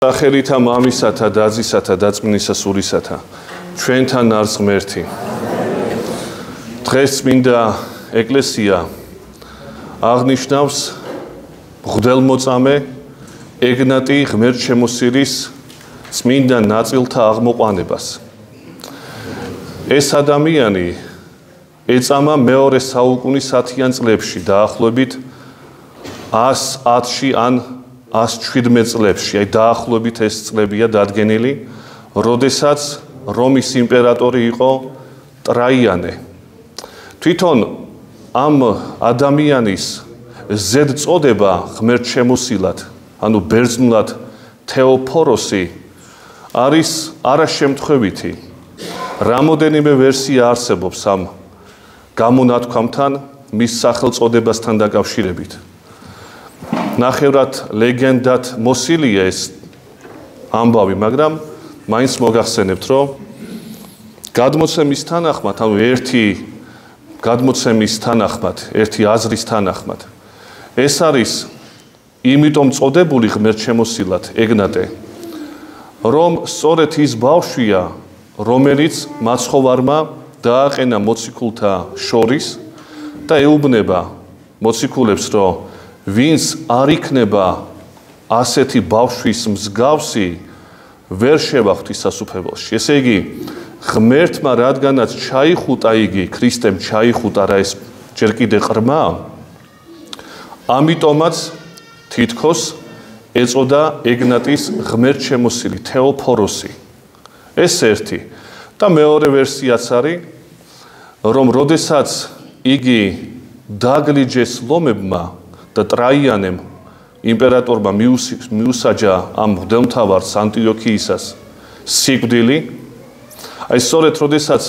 სახელითა მამისათა, დაზისათა, დაწმინისა სულისათა, ჩვენთან არის ღმერთი. დღეს წმინდა ეკლესია აღნიშნავს მღვდელმოწამე ეგნატი ღმერთშემოსილის წმინდა ნაწილთა აღმოყვანებას. ეს ადამიანი ეწამა მეორე საუკუნის 10-იან წლებში, დაახლოებით 110-ში ან 117 წლებში, აი დაახლოებით ეს წლებია დადგენილი, როდესაც რომის იმპერატორი იყო ტრაიანე. თვითონ ამ ადამიანის ზედწოდება ღმერთშემოსილად, ანუ ბერძნულად თეოფოროსი, არის არაშემთხვევითი. რამოდენიმე ვერსია არსებობს ამ გამონათქვამთან, მის სახელწოდებასთან დაკავშირებით. ნახევრად ლეგენდად მოსილია ეს ამბავი, მაგრამ მაინც მოგახსენებთ, რომ გადმოცემის თანახმად, ანუ ერთი გადმოცემის თანახმად, ერთი აზრის თანახმად, ეს არის იმიტომ წოდებული ღმერთშემოსილად ეგნატე, რომ სწორედ ის ბავშვია, რომელიც მაცხოვარმა დააყენა მოციქულთა შორის და ეუბნება მოციქულებს, რომ ვინც არ იქნება ასეთი ბავშვის მსგავსი, ვერ შევახვთ სასუფეველში. ესე იგი, ღმერთმა რადგანაც ჩაიხუტა იგი, ქრისტემ ჩაიხუტა რა ეს ჯერ კიდე ყრმა, ამიტომაც თითქოს ეწოდა ეგნატის ღმერთშემოსილი თეოფოროსი. ეს ერთი და მეორე ვერსიაც არის, რომ როდესაც იგი დაგლიჯეს ლომებმა და ტრაიანემ იმპერატორმა მიუსაჯა ამ მღვდელმთავარს ანტიოქიისას სიკვდილი, აი სწორედ როდესაც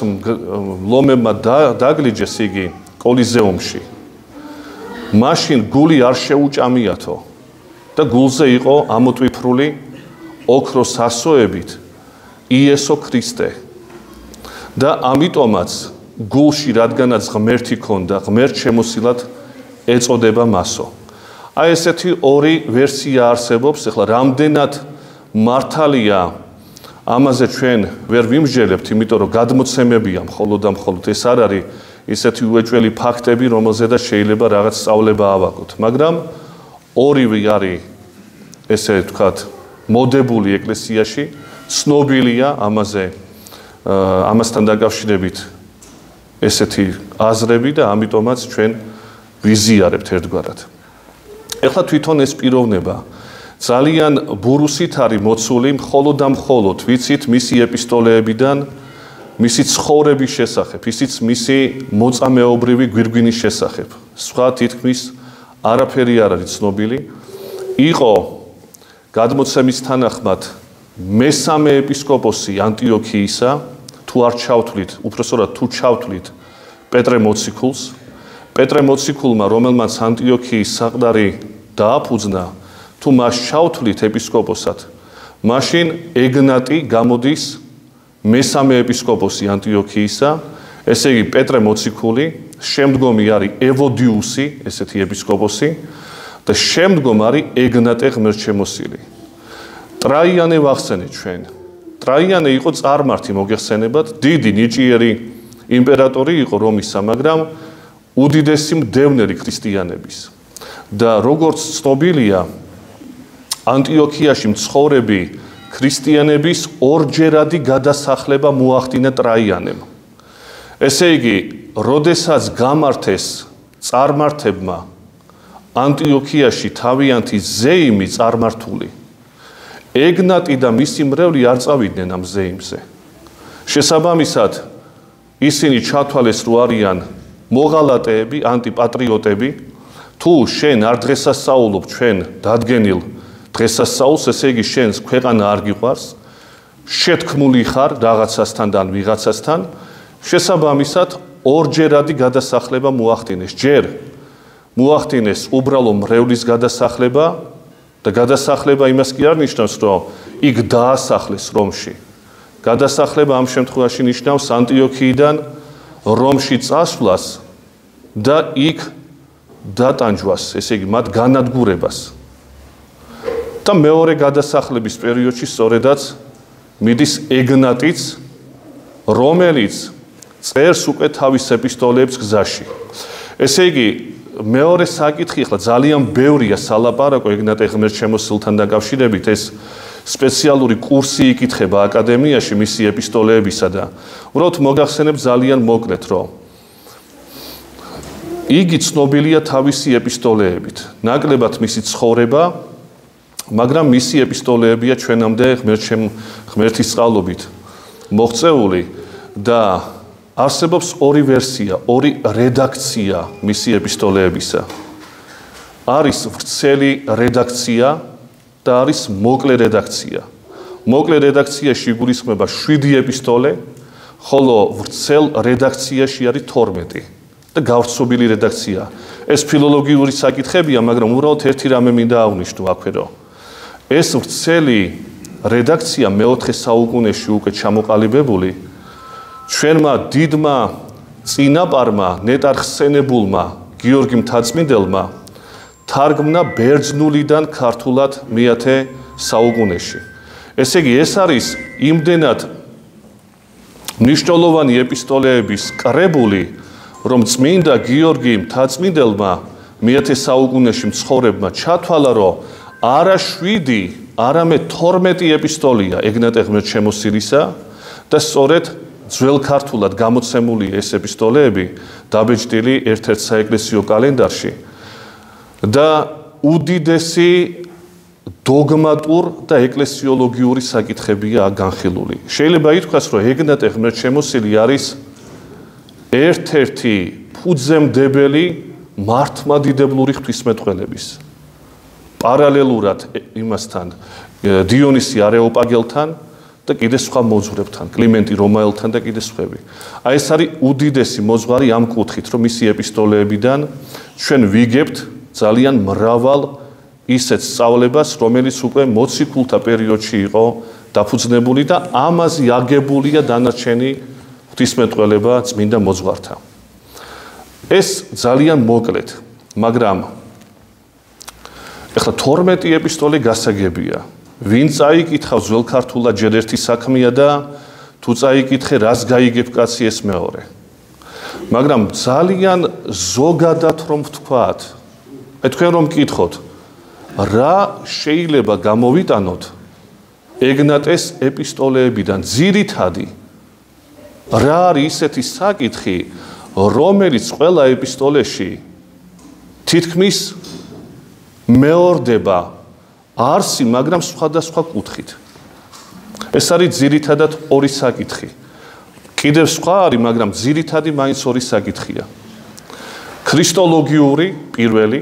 ლომებმა დაგლიჯეს იგი კოლიზეუმში, მაშინ გული არ შეუჭამიათო და გულზე იყო ამოტვიფრული ოქროს ასოებით იესო ქრისტე. და ამიტომაც გულში რადგანაც ღმერთი ქონდა, ღმერთშემოსილად ეწოდება მასო. აი ესეთი ორი ვერსია არსებობს, ახლა რამდენად მართალია ამაზე ჩვენ ვერ ვიმსჯელებთ, იმიტომ რომ გადმოცემებია მხოლოდ და მხოლოდ, ეს არ არის ისეთი უეჭველი ფაქტები, რომელზედაც შეიძლება რაღაც სწავლება ავაგოთ, მაგრამ ორივე არის ესე ვთქვათ მოდებული ეკლესიაში, ცნობილია ამასთან დაკავშირებით ესეთი აზრები და ამიტომაც ჩვენ ვიზიარებთ ერთგვარად. ეხლა თვითონ ეს პიროვნება ძალიან ბურუსით არის მოცული მხოლოდ და მხოლოდ ვიცით მისი ეპისტოლეებიდან, მისი ცხოვრების შესახებ, ისიც მისი მოწამეობრივი გვირგვინის შესახებ. სხვა თითქმის არაფერი არ არის ცნობილი. იყო გადმოცემის თანახმად მესამე ეპისკოპოსი ანტიოქიისა, თუ არ ჩავთვლით, უпроსტად თუ ჩავთვლით პეტრე მოციქულს, პეტრე მოციქულმა, რომელმაც ანტიოქიის საყდარი დააფუძნა, თუ მას ჩავთვლით ეპისკოპოსად, მაშინ ეგნატი გამოდის მესამე ეპისკოპოსი ანტიოქიისა, ესე იგი პეტრე მოციქული, შემდგომი არის ევოდიუსი, ესეთი ეპისკოპოსი და შემდგომ არის ეგნატე ღმერთშემოსილი. ტრაიანე ვახსენეთ ჩვენ. ტრაიანე იყო წარმართი მოგეხსენებათ, დიდი ნიჭიერი იმპერატორი იყო რომისა, მაგრამ უდიდესი მდევნერი ქრისტიანების. და როგორც ცნობილია, ანტიოქიაში მცხოვრები ქრისტიანების ორჯერადი გადასახლება მოახდინა ტრაიანემ. ესე იგი, როდესაც გამართეს წარმართებმა ანტიოქიაში თავიანთი ზეიმი წარმართული, ეგნატი და მისი მრევლი არ წავიდნენ ამ ზეიმზე. შესაბამისად, ისინი ჩათვალეს, რომ არიან მოღალატეები, ანტიპატრიოტები, თუ შენ არ დღესასწაულობ ჩვენ დადგენილ დღესასწაულს, ესე იგი შენს ქვეყანა არ გიყვარს, შეთქმული ხარ რაღაცასთან და ვიღაცასთან, შესაბამისად ორჯერადი გადასახლება მოახდინეს. ჯერ მოახდინეს უბრალო მრევლის გადასახლება და გადასახლება იმას კი არ ნიშნავს, რომ იქ დაასახლეს რომში. გადასახლება ამ შემთხვევაში ნიშნავს ანტიოქიიდან რომში წასვლას და იქ დატანჯვას, ესე იგი მათ განადგურებას. და მეორე გადასახლების პერიოდში სწორედაც მიდის ეგნატიც, რომელიც წერს უკვე თავის ეპისტოლეებს გზაში. ესე იგი, მეორე საკითხი ახლა ძალიან ბევრია სალაპარაკო ეგნატე ღმერთშემოსილთან დაკავშირებით, ეს სპეციალური კურსი იკითხება აკადემიაში მისი ეპისტოლეებისა და უბრალოდ მოგახსენებ ძალიან მოკლედ, რომ იგი ცნობილია თავისი ეპისტოლეებით, ნაკლებად მისი ცხოვრება, მაგრამ მისი ეპისტოლეებია ჩვენამდე ღმერთის წყალობით მოღწეული და არსებობს ორი ვერსია, ორი რედაქცია მისი ეპისტოლეებისა. არის ვრცელი რედაქცია და არის მოკლე რედაქცია. მოკლე რედაქციაში იგულისხმება 7 ეპისტოლე, ხოლო ვრცელ რედაქციაში არის 12 და გავრცობილი რედაქცია. ეს ფილოლოგიური საკითხებია, მაგრამ უბრალოდ ერთი რამე მინდა აღვნიშნო აქვე, რომ ეს ვრცელი რედაქცია მეოთხე საუკუნეში უკვე ჩამოყალიბებული ჩვენმა დიდმა წინაპარმა ნეტარხსენებულმა გიორგი მთაწმინდელმა თარგმნა ბერძნულიდან ქართულად მე-10 საუკუნეში. ესე იგი, ეს არის იმდენად მნიშვნელოვანი ეპისტოლეების კრებული, რომ წმინდა გიორგი მთაწმინდელმა მე-10 საუკუნეში მცხოვრებმა ჩათვალა, რომ არა 7, არამედ 12 ეპისტოლეა ეგნატე ღმერთშემოსილისა და სწორედ ძველ ქართულად გამოცემული ეს ეპისტოლეები დაბეჭდილი ერთ-ერთ საეკლესიო კალენდარში და უდიდესი დოგმატურ და ეკლესიოლოგიური საკითხებია განხილული. შეიძლება ითქვას, რომ ეგნატე ღმერთშემოსილი არის ერთ-ერთი ფუძემდებელი მართლმადიდებლური ღვთისმეტყველების. პარალელურად იმასთან დიონისი არეოპაგელთან და კიდე სხვა მოძღვრებთან, კლიმენტი რომაელთან და კიდე სხვები. აი ეს არის უდიდესი მოძღვარი ამ კუთხით, რომ მისი ეპისტოლეებიდან ჩვენ ვიგებთ ძალიან მრავალ ისეთ სწავლებას, რომელიც უკვე მოციქულთა პერიოდში იყო დაფუძნებული და ამაზე აგებულია დანარჩენი ღვთისმეტყველება წმინდა მოძღვართა. ეს ძალიან მოკლედ, მაგრამ ეხლა 12 ეპისტოლე გასაგებია. ვინ წაიკითხავს ძველ ქართულად ჯერ ერთი საქმეა და თუ წაიკითხე რას გაიგებ კაცი ეს მეორე. მაგრამ ძალიან ზოგადად რომ ვთქვათ, თქვენ რომ მკითხოთ, რა შეიძლება გამოვიტანოთ ეგნატეს ეპისტოლეებიდან ძირითადი, რა არის ისეთი საკითხი, რომელიც ყველა ეპისტოლეში თითქმის მეორდება არსი, მაგრამ სხვადასხვა კუთხით. ეს არის ძირითადად ორი საკითხი. კიდევ სხვა არის, მაგრამ ძირითადი მაინც ორი საკითხია. ქრისტოლოგიური პირველი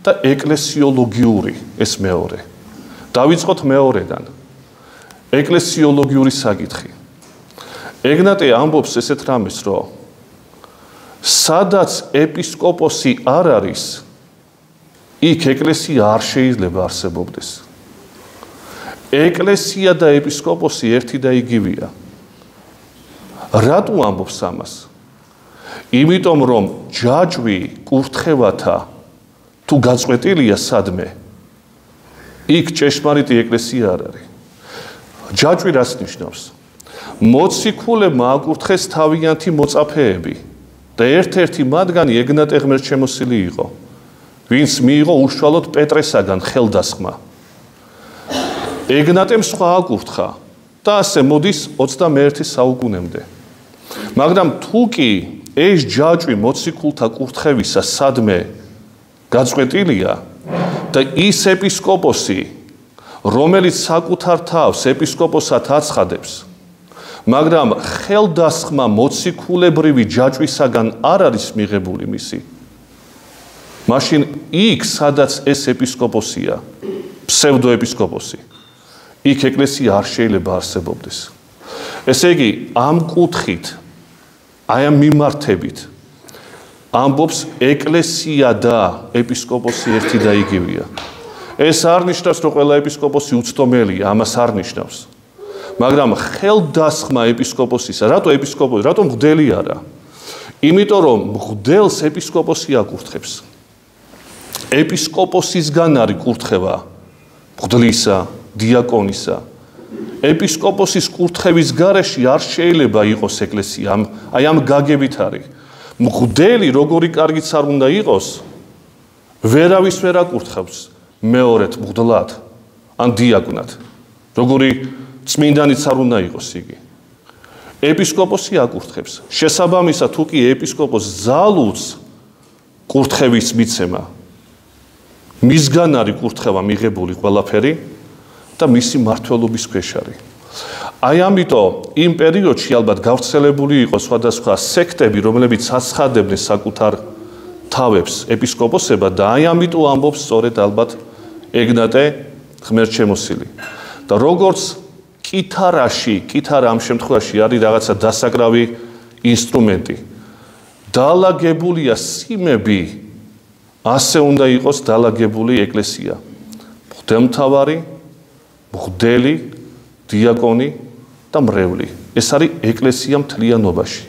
და ეკლესიოლოგიური ეს მეორე. დავიწყოთ მეორედან. ეკლესიოლოგიური საკითხი. ეგნატე ამბობს ესეთ რამეს, რომ სადაც ეპისკოპოსი არ არის, იქ ეკლესია არ შეიძლება არსებობდეს. ეკლესია და ეპისკოპოსი ერთი და იგივეა. რატო ამბობს ამას? იმიტომ რომ ჯაჭვი კურთხევათა თუ გაწყვეტილია სადმე, იქ ჭეშმარიტი ეკლესია არ არის. ჯაჭვი რას ნიშნავს? მოციქულებმა აკურთხეს თავიანთი მოწაფეები და ერთ-ერთი მათგანი ეგნატე ღმერთშემოსილი იყო, ვინც მიიღო უშუალოდ პეტრესაგან ხელდასხმა. ეგნატემ სხვა აკურთხა და ასე მოდის 21 საუკუნემდე. მაგრამ თუ კი ეს ჯაჭვი მოციქულთა კურთხევისა სადმე გაწყვეტილია და ის ეპისკოპოსი, რომელიც საკუთარ თავს ეპისკოპოსად აცხადებს, მაგრამ ხელდასხმა მოციქულებრივი ჯაჭვისაგან არ არის მიღებული მისი, მაშინ იქ, სადაც ეს ეპისკოპოსია, ფსევდოეპისკოპოსი, იქ ეკლესია არ შეიძლება არსებობდეს. ესე იგი, ამ კუთხით, აი ამ მიმართებით, ამბობს ეკლესია და ეპისკოპოსი ერთი და იგივეა. ეს არ ნიშნავს, რომ ყველა ეპისკოპოსი უცდომელია, ამას არ ნიშნავს. მაგრამ ხელდასხმა ეპისკოპოსისა, რატო ეპისკოპოსი, რატო მღვდელი არა? იმიტომ რომ მღვდელს ეპისკოპოსი აკურთხებს. ეპისკოპოსისგან არის კურთხევა მღვდლისა, დიაკონისა. ეპისკოპოსის კურთხევის გარეშე არ შეიძლება იყოს ეკლესია, აი ამ გაგებით არის. მღვდელი როგორი კარგიც არ უნდა იყოს, ვერავის ვერ აკურთხებს მეორედ მღვდლად ან დიაკვნად. როგორი წმინდანიც არ უნდა იყოს იგი. ეპისკოპოსი აკურთხებს. შესაბამისად, თუ კი ეპისკოპოსს ძალუძს კურთხევის მიცემა, მისგან არის კურთხევა მიღებული ყველაფერი და მისი მმართველობის ქვეშ არის. აი ამიტომ იმ პერიოდში ალბათ გავრცელებული იყო სხვადასხვა სექტები, რომლებიც აცხადებდნენ საკუთარ თავებს ეპისკოპოსებად და აი ამიტომ ამბობს სწორედ ალბათ ეგნატე ღმერთშემოსილი. და როგორც კითარა ამ შემთხვევაში არის რაღაცა დასაკრავი ინსტრუმენტი. დალაგებულია სიმები, ასე უნდა იყოს დალაგებული ეკლესია. მღვდელმთავარი, მღვდელი, დიაკონი და მრევლი. ეს არის ეკლესია მთლიანობაში.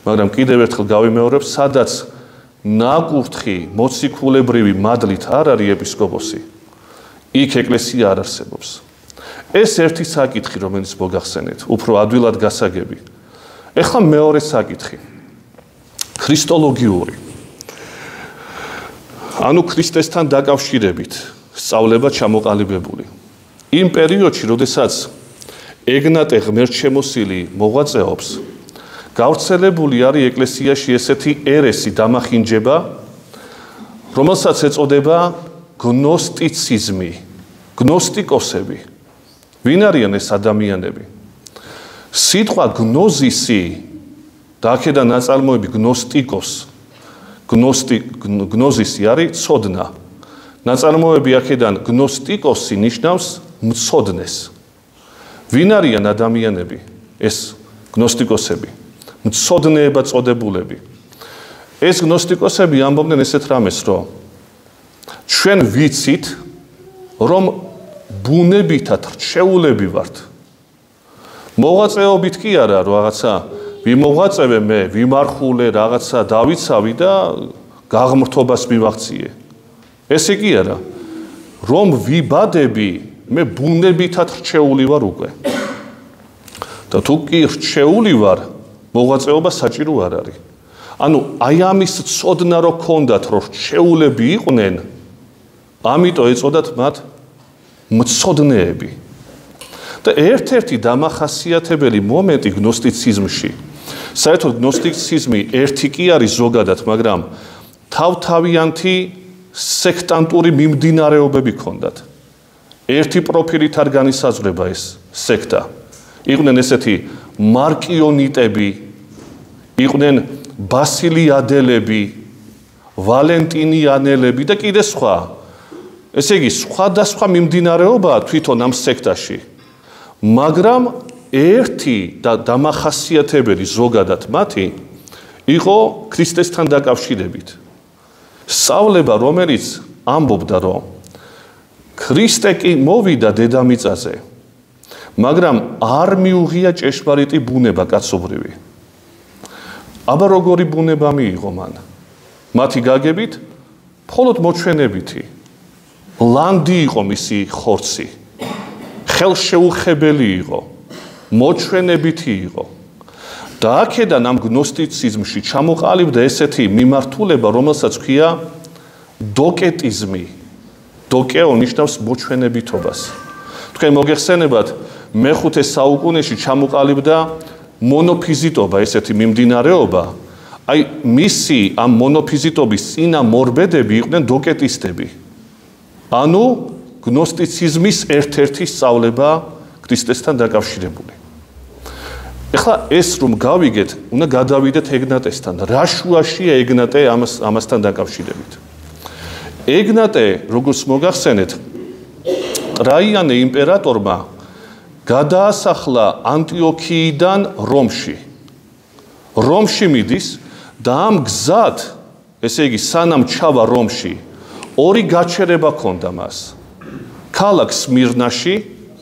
მაგრამ კიდევ ერთხელ გავიმეორებ, სადაც ნაკურთხი მოციქულებრივი მადლით არ არის ეპისკოპოსი, იქ ეკლესია არ არსებობს. ეს ერთი საკითხი, რომელიც მოგახსენეთ, უფრო ადვილად გასაგები. ეხლა მეორე საკითხი. ქრისტოლოგიური. ანუ ქრისტესთან დაკავშირებით სწავლება ჩამოყალიბებული. იმ პერიოდში, როდესაც ეგნატე ღმერთშემოსილი მოღვაწეობს, გავრცელებული არის ეკლესიაში ესეთი ერესი დამახინჯება, რომელსაც ეწოდება გნოსტიციზმი, გნოსტიკოსები. ვინ არიან ეს ადამიანები? სიტყვა გნოზისი და აქედან ნაწარმოები გნოსტიკოს, გნოზისი არის ცოდნა. ნაწარმოები აქედან გნოსტიკოსი ნიშნავს მცოდნეს. ვინ არიან ადამიანები? ეს გნოსტიკოსები, მცოდნეებად წოდებულები. ეს გნოსტიკოსები ამბობდნენ ესეთ რამეს, რომ ჩვენ ვიცით, რომ ბუნებითად რჩეულები ვართ. მოღვაწეობით კი არა, რომ რაღაცა ვიმოღვაწევე მე, ვიმარხულე, რაღაცა დავიცავი და გაღმრთობას მივახციე. ესე კი არა, რომ ვიბადები, მე ბუნებითად რჩეული ვარ უკვე. და თუ კი რჩეული ვარ, მოღვაწეობა საჭირო არ არის. ანუ აი ამის ცოდნა რო ქონდათ, რომ რჩეულები იყვნენ, ამიტომ ეწოდათ მათ მცოდნეები. და ერთ-ერთი დამახასიათებელი მომენტი გნოსტიციზმში, საერთოდ გნოსტიციზმი ერთი კი არის ზოგადად, მაგრამ თავთავიანთი სექტანტური მიმდინარეობები ჰქონდათ. ერთი პროფილით არ განისაზღვრება ეს სექტა. იყვნენ ესეთი მარკიონიტები, იყვნენ ბასილიადელები, ვალენტინიანელები და კიდე სხვა. ესე იგი, სხვადასხვა მიმდინარეობაა თვითონ ამ სექტაში. მაგრამ ერთი და დამახასიათებელი ზოგადად მათი იყო ქრისტესთან დაკავშირებით. სწავლება, რომელიც ამბობდა, რომ ქრისტე კი მოვიდა დედამიწაზე, მაგრამ არ მიუღია ჭეშმარიტი ბუნება კაცობრივი. აბა როგორი ბუნება მიიღო მან? მათი გაგებით, მხოლოდ მოჩვენებითი. ლანდი იყო მისი ხორცი. ხელშეუხებელი იყო, მოჩვენებითი იყო. და აქედან ამ გნოსტიციზმში ჩამოყალიბდა ესეთი მიმართულება, რომელსაც ქვია დოკეტიზმი. დოკეო ნიშნავს მოჩვენებითობას. თქვენ მოგეხსენებათ, მე-5 საუკუნეში ჩამოყალიბდა მონოფიზიტობა, ესეთი მიმდინარეობა. აი მისი ამ მონოფიზიტობის წინამორბედები იყვნენ დოკეტისტები. ანუ გნოსტიციზმის ერთ-ერთი სწავლება ქრისტესთან დაკავშირებული. ეხლა ეს რომ გავიგეთ, უნდა გადავიდეთ ეგნატესთან. რა შუაშია ეგნატე ამასთან დაკავშირებით? ეგნატე, როგორც მოგახსენეთ, ტრაიანე იმპერატორმა გადაასახლა ანტიოქიიდან რომში. რომში მიდის და ამ გზად, ესე იგი, სანამ ჩავა რომში, ორი გაჩერება ჰქონდა მას. ქალაქ სმირნაში,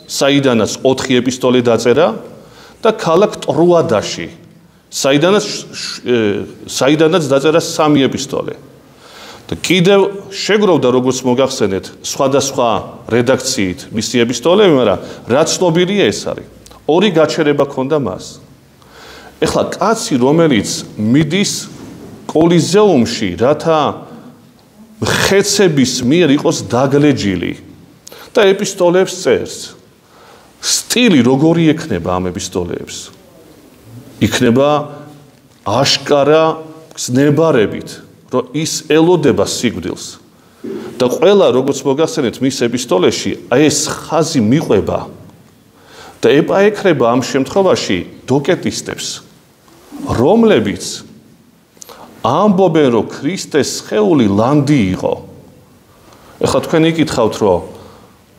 საიდანაც 4 ეპისტოლე დაწერა და ქალაქ ტრუადაში, საიდანაც დაწერა 3 ეპისტოლე. და კიდევ შეგროვდა როგორც მოგახსენეთ სხვადასხვა რედაქციით მისი ეპისტოლები, მაგრამ რაც ცნობილია ეს არის. ორი გაჩერება ჰქონდა მას. ეხლა კაცი, რომელიც მიდის კოლიზეუმში, რათა მხეცების მიერ იყოს დაგლეჯილი და ეპისტოლებს წერს. სტილი როგორი ექნება ამ ეპისტოლეებს? იქნება აშკარა გზნებარებით, რომ ის ელოდება სიკვდილს. და ყველა როგორც მოგახსენეთ მის ეპისტოლეში, ეს ხაზი მიყვება და ეპაექრება ამ შემთხვევაში დოკეტისტებს, რომლებიც ამბობენ, რომ ქრისტეს სხეული ლანდი იყო. ეხლა თქვენ იკითხავთ, რომ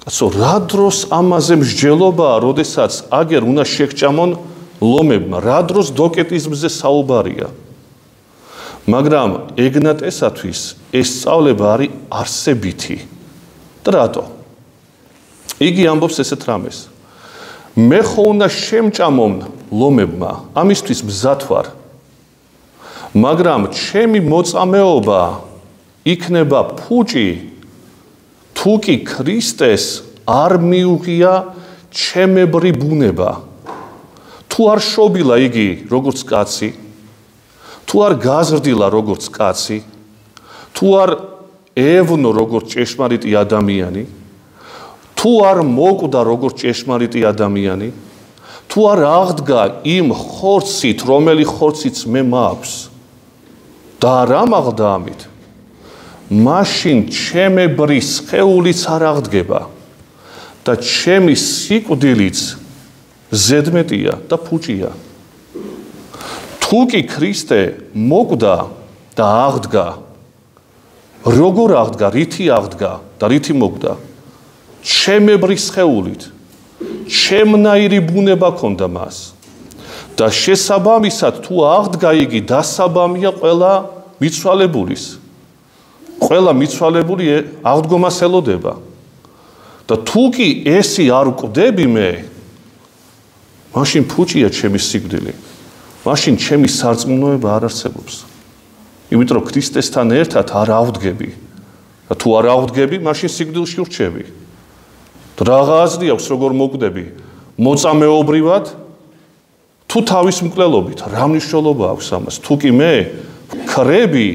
კაცო, რა დროს ამაზე მსჯელობაა, როდესაც აგერ უნდა შეგჭამონ ლომებმა, რა დროს დოკეტიზმზე საუბარია. მაგრამ ეგნატესათვის ეს სწავლება არის არსებითი. და რატო? იგი ამბობს ესეთ რამეს. მე ხო უნდა შემჭამონ ლომებმა, ამისთვის მზად ვარ. მაგრამ ჩემი მოწამეობა იქნება ფუჭი, თუ კი ქრისტეს არ მიუღია ჩემებრი ბუნება. თუ არ შობილა იგი როგორც კაცი, თუ არ გაზრდილა როგორც კაცი, თუ არ ევნო როგორც ჭეშმარიტი ადამიანი, თუ არ მოკვდა როგორც ჭეშმარიტი ადამიანი, თუ არ აღდგა იმ ხორცით, რომელი ხორციც მე მაქვს და არ ამაღლდა ამით, მაშინ ჩემებრი სხეულიც არ აღდგება და ჩემი სიკვდილიც ზედმეტია და ფუჭია. თუ კი ქრისტე მოკვდა და აღდგა, როგორ აღდგა, რითი აღდგა და რითი მოკვდა? ჩემებრი სხეულით, ჩემნაირი ბუნება ჰქონდა მას. და შესაბამისად თუ აღდგა იგი, დასაბამია ყველა მიცვალებულის. ყველა მიცვალებული აღდგომას ელოდება. და თუ კი ესი არ ვკვდები მე, მაშინ ფუჭია ჩემი სიკვდილი. მაშინ ჩემი სარწმუნოება არ არსებობს. იმიტომ რომ ქრისტესთან ერთად არ ავდგები. და თუ არ ავდგები, მაშინ სიკვდილში ვრჩები. რაღა აზრი აქვს როგორ მოკვდები? მოწამეობრივად თუ თავის მკვლელობით, რა მნიშვნელობა აქვს ამას? თუ კი მე ვქრები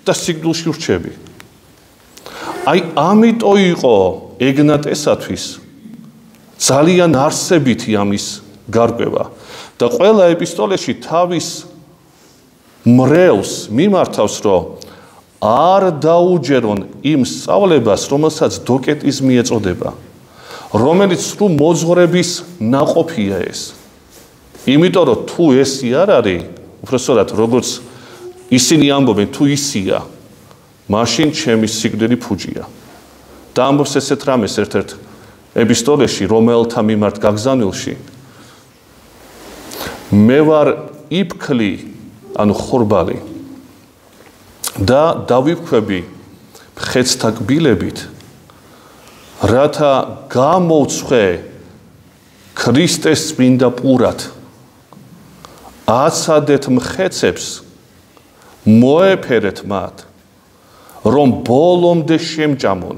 და სიკვდილში ვრჩები. აი ამიტომ იყო ეგნატესათვის ძალიან არსებითი ამის გარკვევა და ყველა ეპისტოლეში თავის მრევლს მიმართავს, რომ არ დაუჯერონ იმ სწავლებას, რომელსაც დოკეტიზმი ეწოდება, რომელიც სრულ მოძღვრების ნაყოფია ეს. იმიტომ რომ თუ ესი არ არის, უბრალოდ როგორც ისინი ამბობენ, თუ ისია, მაშინ ჩემი სიკვდილი ფუჭია. და ამბობს ესეთ რამეს ერთ-ერთ ეპისტოლეში, რომელთა მიმართ გაგზავნილში. მე ვარ იფქლი, ანუ ხორბალი და დავიფქვები მხეცთა კბილებით, რათა გამოვცხვე ქრისტეს წმინდა პურად, აცადეთ მხეცებს, მოეფერეთ მათ, რომ ბოლომდე შემჭამონ,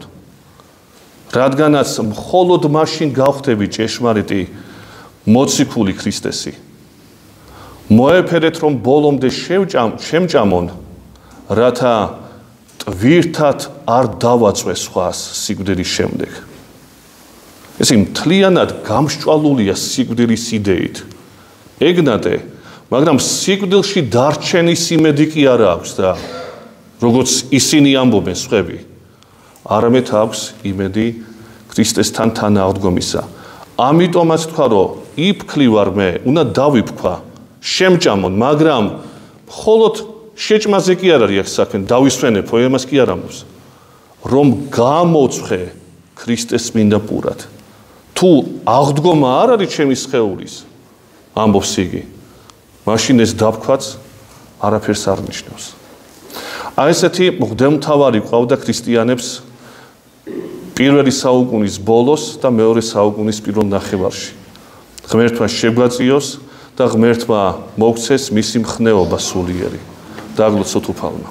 რადგანაც მხოლოდ მაშინ გავხდები ჭეშმარიტი მოციქული ქრისტესი. მოეფერეთ, რომ ბოლომდე შემჭამონ, რათა ტვირთად არ დავაწვე სხვას სიკვდილის შემდეგ. ესე მთლიანად გამსჭვალულია სიკვდილის იდეით. ეგნატე, მაგრამ სიკვდილში დარჩენის იმედი კი არ აქვს და როგორც ისინი ამბობენ სხვები, არამედ აქვს იმედი ქრისტესთან თანააღდგომისა. ამიტომაც თქვა, რომ იფქლი ვარ მე, უნდა დავიფქვა, შემჭამონ, მაგრამ მხოლოდ შეჭმაზე კი არ არის აქ საქმე, დავისვენე პოემას კი არ ამბობს, რომ გამოვცხვე ქრისტეს წმინდა პურად. თუ აღდგომა არ არის ჩემი სხეულის, ამბობს იგი, მაშინ ეს დაფქვაც არაფერს არ ნიშნავს. აი ესეთი მღვდელმთავარი ყავდა ქრისტიანებს პირველი საუკუნის ბოლოს და მეორე საუკუნის პირველ ნახევარში. ღმერთმა შეგვაწიოს და ღმერთმა მოგცეს მისი მხნეობა სულიერი. დაგლოცოთ უფალმა.